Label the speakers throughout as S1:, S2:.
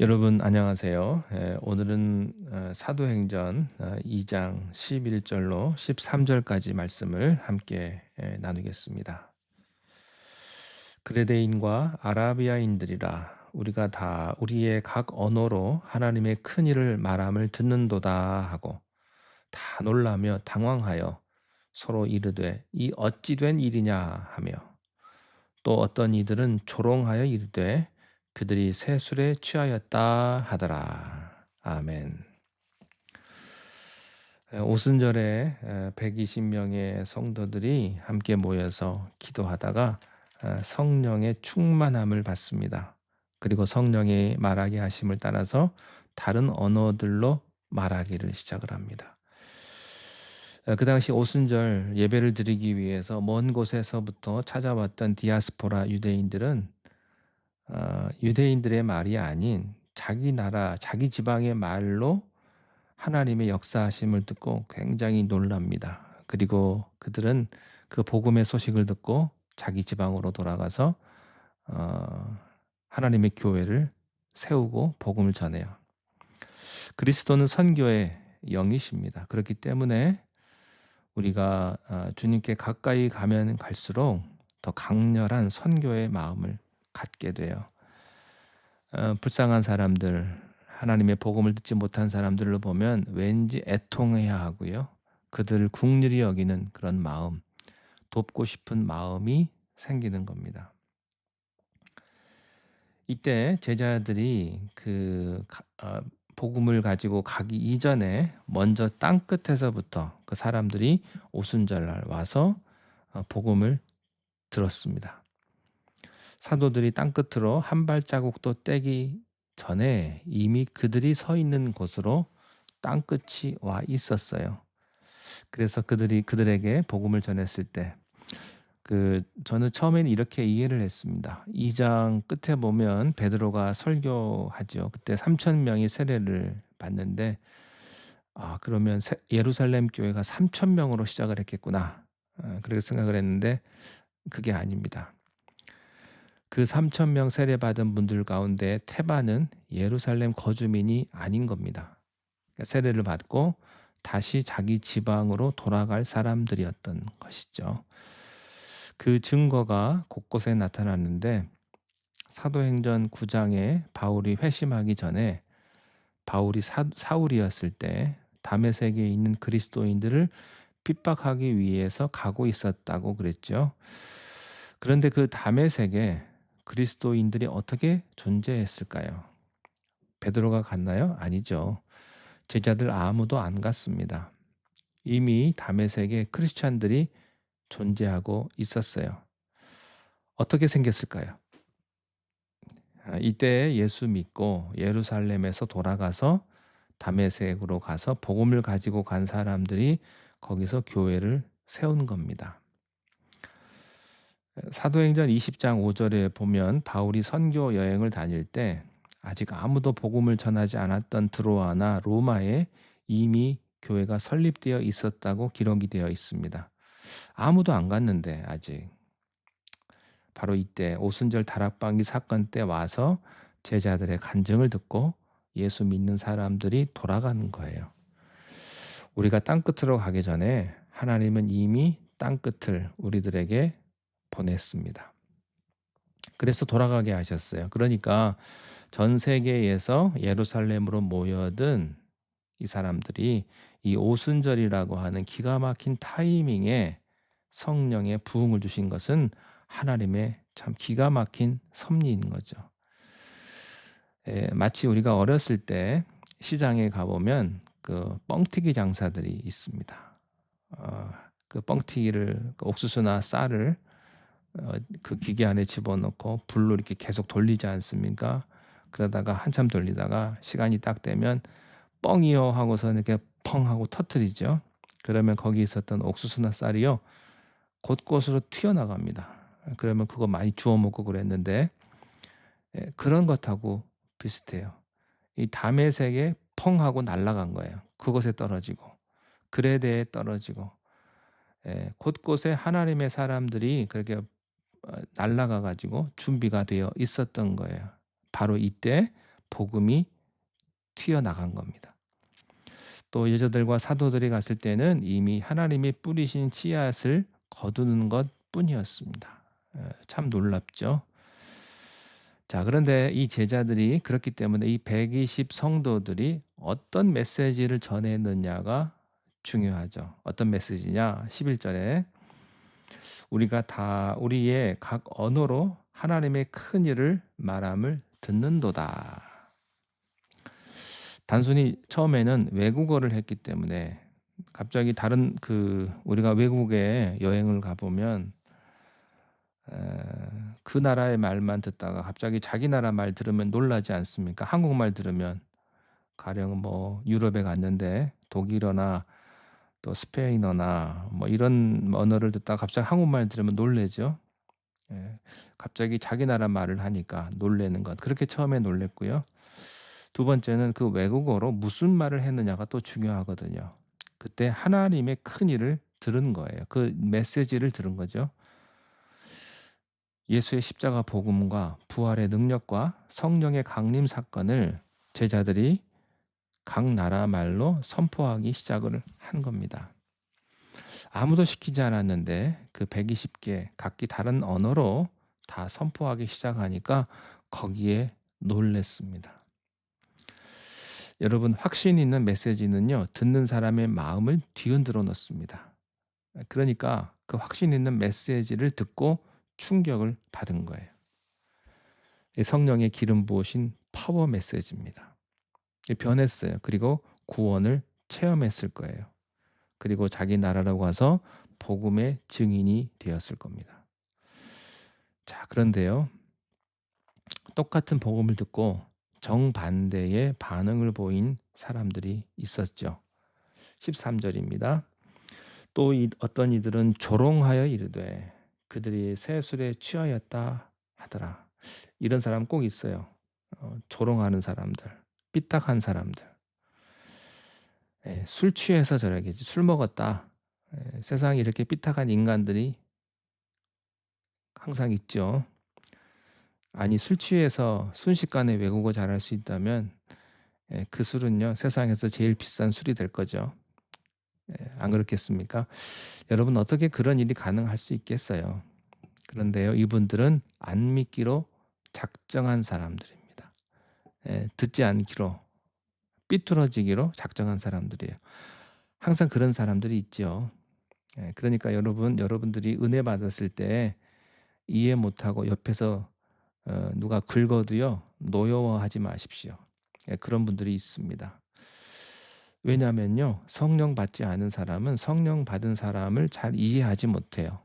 S1: 여러분 안녕하세요. 오늘은 사도행전 2장 11절로 13절까지 말씀을 함께 나누겠습니다. 그레데인과 아라비아인들이라 우리가 다 우리의 각 언어로 하나님의 큰 일을 말함을 듣는도다 하고 다 놀라며 당황하여 서로 이르되 이 어찌 된 일이냐 하며 또 어떤 이들은 조롱하여 이르되 그들이 새 술에 취하였다 하더라. 아멘. 오순절에 120명의 성도들이 함께 모여서 기도하다가 성령의 충만함을 받습니다. 그리고 성령의 말하게 하심을 따라서 다른 언어들로 말하기를 시작을 합니다. 그 당시 오순절 예배를 드리기 위해서 먼 곳에서부터 찾아왔던 디아스포라 유대인들은 유대인들의 말이 아닌 자기 나라, 자기 지방의 말로 하나님의 역사하심을 듣고 굉장히 놀랍니다. 그리고 그들은 그 복음의 소식을 듣고 자기 지방으로 돌아가서 어, 하나님의 교회를 세우고 복음을 전해요. 그리스도는 선교의 영이십니다. 그렇기 때문에 우리가 주님께 가까이 가면 갈수록 더 강렬한 선교의 마음을 갖게 돼요. 불쌍한 사람들, 하나님의 복음을 듣지 못한 사람들을 보면 왠지 애통해야 하고요. 그들을 긍휼히 여기는 그런 마음, 돕고 싶은 마음이 생기는 겁니다. 이때 제자들이 복음을 가지고 가기 이전에 먼저 땅 끝에서부터 그 사람들이 오순절날 와서 복음을 들었습니다. 사도들이 땅끝으로 한 발자국도 떼기 전에 이미 그들이 서 있는 곳으로 땅끝이 와 있었어요. 그래서 그들에게 복음을 전했을 때 저는 처음에는 이렇게 이해를 했습니다. 2장 끝에 보면 베드로가 설교하죠. 그때 3천 명이 세례를 받는데 그러면 예루살렘 교회가 3천 명으로 시작을 했겠구나. 그렇게 생각을 했는데 그게 아닙니다. 그 3천 명 세례받은 분들 가운데 태반은 예루살렘 거주민이 아닌 겁니다. 그러니까 세례를 받고 다시 자기 지방으로 돌아갈 사람들이었던 것이죠. 그 증거가 곳곳에 나타났는데 사도행전 9장에 바울이 회심하기 전에 바울이 사울이었을 때 다메섹에 있는 그리스도인들을 핍박하기 위해서 가고 있었다고 그랬죠. 그런데 그 다메섹에 그리스도인들이 어떻게 존재했을까요? 베드로가 갔나요? 아니죠. 제자들 아무도 안 갔습니다. 이미 다메섹에 크리스찬들이 존재하고 있었어요. 어떻게 생겼을까요? 이때 예수 믿고 예루살렘에서 돌아가서 다메섹으로 가서 복음을 가지고 간 사람들이 거기서 교회를 세운 겁니다. 사도행전 20장 5절에 보면 바울이 선교 여행을 다닐 때 아직 아무도 복음을 전하지 않았던 드로아나 로마에 이미 교회가 설립되어 있었다고 기록이 되어 있습니다. 아무도 안 갔는데 아직. 바로 이때 오순절 다락방기 사건 때 와서 제자들의 간증을 듣고 예수 믿는 사람들이 돌아가는 거예요. 우리가 땅끝으로 가기 전에 하나님은 이미 땅끝을 우리들에게 보냈습니다. 그래서 돌아가게 하셨어요. 그러니까 전 세계에서 예루살렘으로 모여든 이 사람들이 이 오순절이라고 하는 기가 막힌 타이밍에 성령의 부흥을 주신 것은 하나님의 참 기가 막힌 섭리인 거죠. 마치 우리가 어렸을 때 시장에 가보면 그 뻥튀기 장사들이 있습니다. 그 뻥튀기를 그 옥수수나 쌀을 그 기계 안에 집어넣고 불로 이렇게 계속 돌리지 않습니까? 그러다가 한참 돌리다가 시간이 딱 되면 뻥이요 하고서 이렇게 펑 하고 터트리죠. 그러면 거기 있었던 옥수수나 쌀이요 곳곳으로 튀어나갑니다. 그러면 그거 많이 주워 먹고 그랬는데 그런 것하고 비슷해요. 이 다메섹에 펑 하고 날아간 거예요. 그곳에 떨어지고 그레데에 떨어지고 곳곳에 하나님의 사람들이 그렇게 날아가 가지고 준비가 되어 있었던 거예요. 바로 이때 복음이 튀어나간 겁니다. 또 여자들과 사도들이 갔을 때는 이미 하나님이 뿌리신 씨앗을 거두는 것뿐이었습니다. 참 놀랍죠. 자, 그런데 이 제자들이 그렇기 때문에 이 120 성도들이 어떤 메시지를 전했느냐가 중요하죠. 어떤 메시지냐? 11절에 우리가 다 우리의 각 언어로 하나님의 큰 일을 말함을 듣는도다. 단순히 처음에는 외국어를 했기 때문에 갑자기 다른 우리가 외국에 여행을 가보면 그 나라의 말만 듣다가 갑자기 자기 나라 말 들으면 놀라지 않습니까? 한국말 들으면 가령 뭐 유럽에 갔는데 독일어나 또 스페인어나 뭐 이런 언어를 듣다가 갑자기 한국말 들으면 놀래죠. 예. 갑자기 자기 나라 말을 하니까 놀래는 것. 그렇게 처음에 놀랬고요. 두 번째는 그 외국어로 무슨 말을 했느냐가 또 중요하거든요. 그때 하나님의 큰 일을 들은 거예요. 그 메시지를 들은 거죠. 예수의 십자가 복음과 부활의 능력과 성령의 강림 사건을 제자들이 각 나라 말로 선포하기 시작을 한 겁니다. 아무도 시키지 않았는데 그 120개 각기 다른 언어로 다 선포하기 시작하니까 거기에 놀랬습니다. 여러분, 확신 있는 메시지는요, 듣는 사람의 마음을 뒤흔들어 놓습니다. 그러니까 그 확신 있는 메시지를 듣고 충격을 받은 거예요. 성령의 기름 부으신 파워 메시지입니다. 변했어요. 그리고 구원을 체험했을 거예요. 그리고 자기 나라로 가서 복음의 증인이 되었을 겁니다. 자, 그런데요. 똑같은 복음을 듣고 정반대의 반응을 보인 사람들이 있었죠. 13절입니다. 또 어떤 이들은 조롱하여 이르되 그들이 새 술에 취하였다 하더라. 이런 사람 꼭 있어요. 조롱하는 사람들, 삐딱한 사람들. 술 취해서 저러겠지. 술 먹었다. 세상에 이렇게 삐딱한 인간들이 항상 있죠. 아니, 술 취해서 순식간에 외국어 잘할 수 있다면 그 술은요, 세상에서 제일 비싼 술이 될 거죠. 안 그렇겠습니까? 여러분, 어떻게 그런 일이 가능할 수 있겠어요? 그런데요, 이분들은 안 믿기로 작정한 사람들입니다. 듣지 않기로, 삐뚤어지기로 작정한 사람들이에요. 항상 그런 사람들이 있죠. 그러니까 여러분들이 은혜 받았을 때 이해 못하고 옆에서 누가 긁어도요, 노여워하지 마십시오. 그런 분들이 있습니다. 왜냐하면요, 성령 받지 않은 사람은 성령 받은 사람을 잘 이해하지 못해요.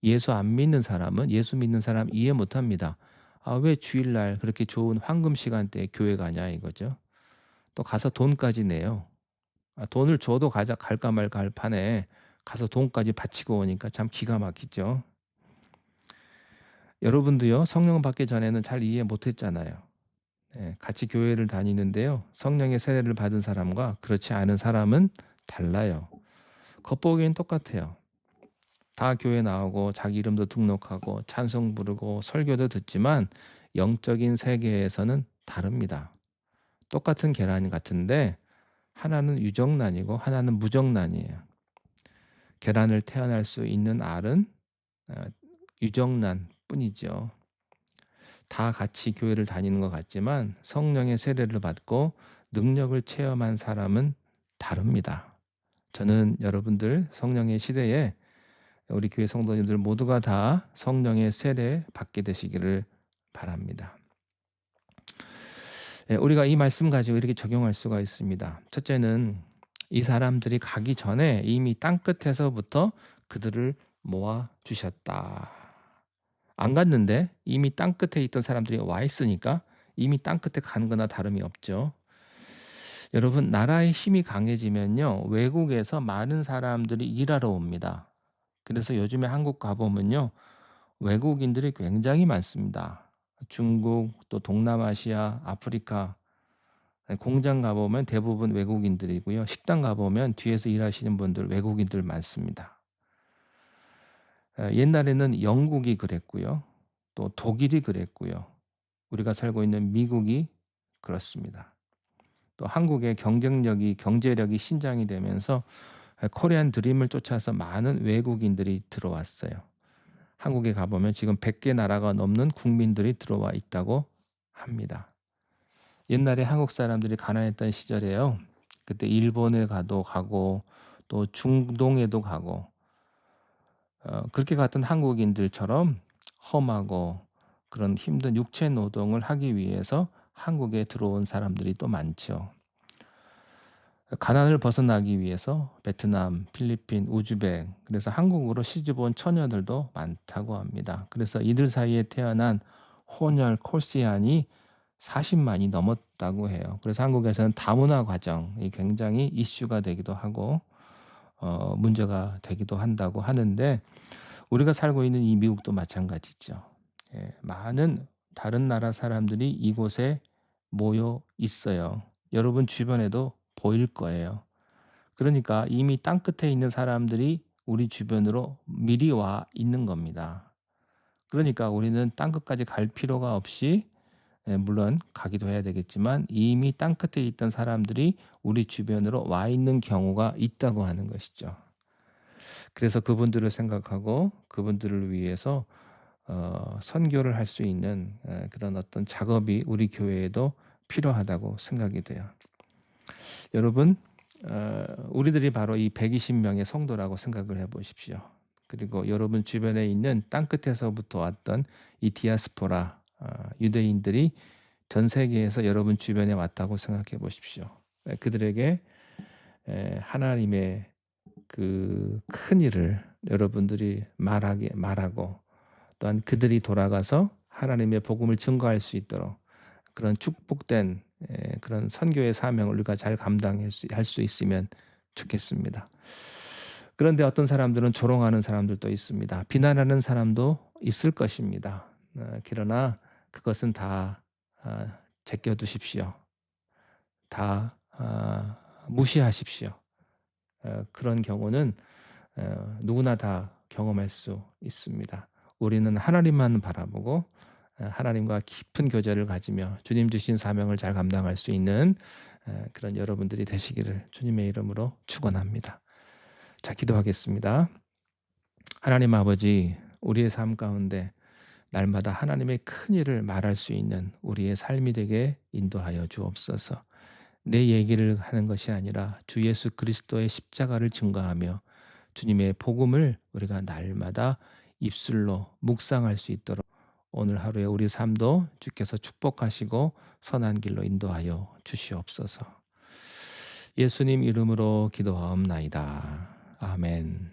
S1: 예수 안 믿는 사람은 예수 믿는 사람 이해 못합니다. 아, 왜 주일날 그렇게 좋은 황금 시간대에 교회 가냐 이거죠. 또 가서 돈까지 내요. 돈을 줘도 갈까 말까 할 판에 가서 돈까지 바치고 오니까 참 기가 막히죠. 여러분도요, 성령 받기 전에는 잘 이해 못했잖아요. 같이 교회를 다니는데요, 성령의 세례를 받은 사람과 그렇지 않은 사람은 달라요. 겉보기엔 똑같아요. 다 교회 나오고 자기 이름도 등록하고 찬송 부르고 설교도 듣지만 영적인 세계에서는 다릅니다. 똑같은 계란 같은데 하나는 유정란이고 하나는 무정란이에요. 계란을 태어날 수 있는 알은 유정란 뿐이죠. 다 같이 교회를 다니는 것 같지만 성령의 세례를 받고 능력을 체험한 사람은 다릅니다. 저는 여러분들 성령의 시대에 우리 교회 성도님들 모두가 다 성령의 세례 받게 되시기를 바랍니다. 우리가 이 말씀 가지고 이렇게 적용할 수가 있습니다. 첫째는 이 사람들이 가기 전에 이미 땅끝에서부터 그들을 모아 주셨다. 안 갔는데 이미 땅끝에 있던 사람들이 와 있으니까 이미 땅끝에 간 거나 다름이 없죠. 여러분, 나라의 힘이 강해지면요, 외국에서 많은 사람들이 일하러 옵니다. 그래서 요즘에 한국 가보면요, 외국인들이 굉장히 많습니다. 중국, 또 동남아시아, 아프리카 공장 가보면 대부분 외국인들이고요. 식당 가보면 뒤에서 일하시는 분들 외국인들 많습니다. 옛날에는 영국이 그랬고요. 또 독일이 그랬고요. 우리가 살고 있는 미국이 그렇습니다. 또 한국의 경제력이 신장이 되면서 코리안 드림을 쫓아서 많은 외국인들이 들어왔어요. 한국에 가보면 지금 100개 나라가 넘는 국민들이 들어와 있다고 합니다. 옛날에 한국 사람들이 가난했던 시절에요. 그때 일본에 가고 또 중동에도 가고 그렇게 갔던 한국인들처럼 험하고 그런 힘든 육체 노동을 하기 위해서 한국에 들어온 사람들이 또 많죠. 가난을 벗어나기 위해서 베트남, 필리핀, 우즈벡 그래서 한국으로 시집온 처녀들도 많다고 합니다. 그래서 이들 사이에 태어난 혼혈 코리안이 40만이 넘었다고 해요. 그래서 한국에서는 다문화 과정이 굉장히 이슈가 되기도 하고 문제가 되기도 한다고 하는데 우리가 살고 있는 이 미국도 마찬가지죠. 예, 많은 다른 나라 사람들이 이곳에 모여 있어요. 여러분 주변에도 보일 거예요. 그러니까 이미 땅끝에 있는 사람들이 우리 주변으로 미리 와 있는 겁니다. 그러니까 우리는 땅끝까지 갈 필요가 없이 물론 가기도 해야 되겠지만 이미 땅끝에 있던 사람들이 우리 주변으로 와 있는 경우가 있다고 하는 것이죠. 그래서 그분들을 생각하고 그분들을 위해서 선교를 할 수 있는 그런 어떤 작업이 우리 교회에도 필요하다고 생각이 돼요. 여러분 우리들이 바로 이 120명의 성도라고 생각을 해 보십시오. 그리고 여러분 주변에 있는 땅끝에서부터 왔던 이 디아스포라 유대인들이 전 세계에서 여러분 주변에 왔다고 생각해 보십시오. 그들에게 하나님의 그 큰 일을 여러분들이 말하고 또한 그들이 돌아가서 하나님의 복음을 증거할 수 있도록 그런 축복된 그런 선교의 사명을 우리가 잘 감당할 수 있으면 좋겠습니다. 그런데 어떤 사람들은 조롱하는 사람들도 있습니다. 비난하는 사람도 있을 것입니다. 그러나 그것은 다 제껴두십시오. 다 무시하십시오. 그런 경우는 누구나 다 경험할 수 있습니다. 우리는 하나님만 바라보고 하나님과 깊은 교제를 가지며 주님 주신 사명을 잘 감당할 수 있는 그런 여러분들이 되시기를 주님의 이름으로 축원합니다. 자, 기도하겠습니다. 하나님 아버지, 우리의 삶 가운데 날마다 하나님의 큰 일을 말할 수 있는 우리의 삶이 되게 인도하여 주옵소서. 내 얘기를 하는 것이 아니라 주 예수 그리스도의 십자가를 증거하며 주님의 복음을 우리가 날마다 입술로 묵상할 수 있도록 오늘 하루의 우리 삶도 주께서 축복하시고 선한 길로 인도하여 주시옵소서. 예수님 이름으로 기도하옵나이다. 아멘.